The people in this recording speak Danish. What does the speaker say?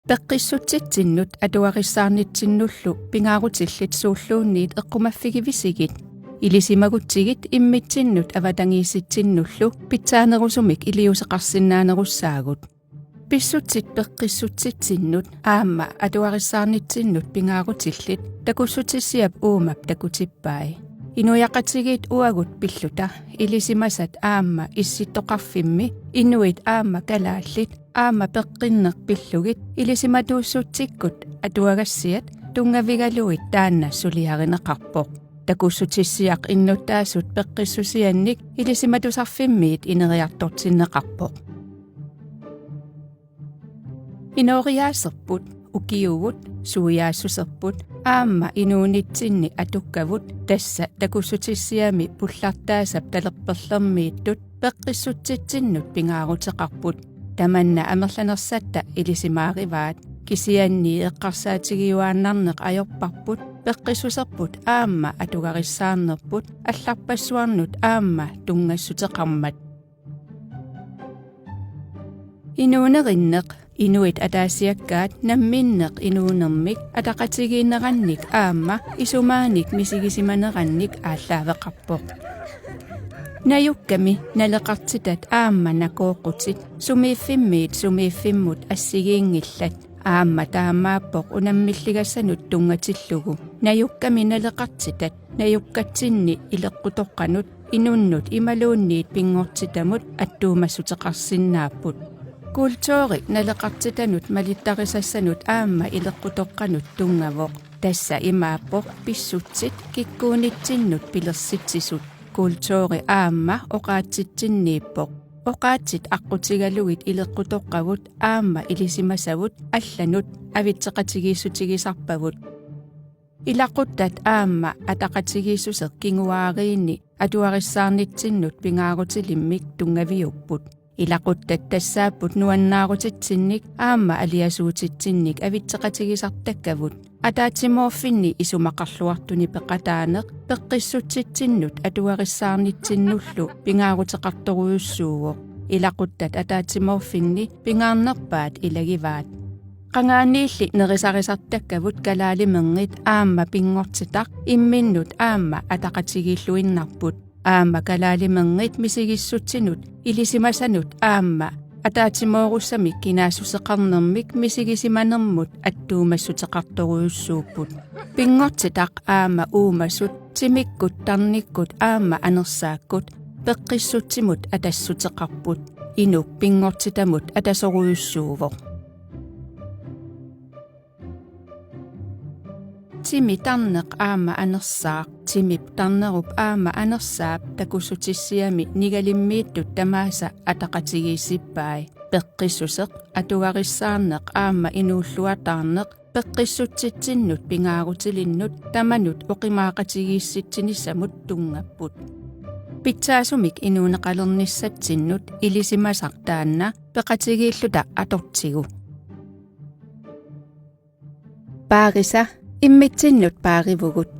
Peqqissutittinnut atuarissaarnittinnullu pingaarutillitsuulluunniit eqqumaffigivisigit ilisimagutigit immitsinnut avatangiissittinnullu pitsaanerusumik iliuseqarsinnaanerussaagut pissutsit peqqissutittinnut aamma atuarissaarnitsinnut pingaarutillit takussutissiap uumap takutippai inuyaqatigit uagut pilluta ilisimasat aamma issittoqarfimmi inuit aamma kalaallit aamma peqqinneq pillugit ilisimatuussutikkut atuagassiat tungavigaluit taanna suliarineqarpoq takussutissiaq innuttaasut peqqissusiannik ilisimatusarfimmiit ineriartortinneqarpoq inoriaaserput ukiugut suujaassuserput aamma inuunitsinni atukkavut tassa takussutissiami pullartaasap talerperlermiittut peqqissutitinnut pingaaruteqarput tamanna amerlanersatta ilisimaarivaat kisianni eqqarsaatigiuaannarneq ajorparput peqqissuserput aamma atugarissaarnerput алларпассуарнут аама тунгассутеқармат инуунериннеқ inuit ataasiakkaat namminneq inuunermik ataqatigiinnerannik aamma isumaanik misigisimanerannik ааllaавеқарпоқ nayukkami naleqartitat aamma nakooqutit sumiiffimmiut assigiingillat aamma taamaappoq unammilligassanut tungatillugu nayukkami naleqartitat nayukkatsinni ileqqutoqqanut inunnut imaluunniit pingortitamut attuumassuteqarsinnaapput kultuuri naleqartitanut malittarisassanut aamma ileqqutoqqanut tungavoq tassa imaappoq pissutsit kikkuunittinnut pilersitsisut kultuuri aamma oqaatsitsinniippoq oqaatsit aqqutigalugit ileqqutoqqavut aamma ilisimasavut allanut avitseqatigiissutigisarpavut ilaquttat aamma ataqatigiissuseq kinguaariinni atuarissaarnitsinnut pingaarutilimmik tungaviupput ilaquttat tassaapput nuannaarutitsinnik aamma aliasuutitsinnik avitseqatigisartakkavut ataatimorfinni isumaqarluartuni peqataaneq peqqissutitinnut atuarissaarnitsinnullu pingaaruteqartoruyussuugoq ilaquttat ataatimorfinni pingaarnerpaat ilagivaat qangaaniilli nerisarisartakkavut kalaalimenngit aamma pingortitaq imminnut aamma ataqatigiilluinnarput aamma kalaalimenngit misigissutsinut ilisimasanut aamma ataatimoorussamik kinaassuseqarnermik misigisimanermut attuumassuteqartoruyussuupput pingortitaq aamma uumasut timikkut tarnikkut aamma anersaakkut peqqissutsimut atassuteqarput inuk pingortitamut atasoruyussuuvoq timi tarneq aamma anersaaq timip tarnerup aamma anersaap takussutissiami nigalimmiittut tamaasa ataqatigiissippai peqqissuseq atugarissaarneq aamma inuulluataarneq peqqissutitinnut pingaarutilinnut tamanut oqimaaqatigiissittinissamut tungapput pitsaasumik inuuneqalernissattinnut ilisimasartaanna peqatigiilluta atortigu paarisa immitsinnut paarivugut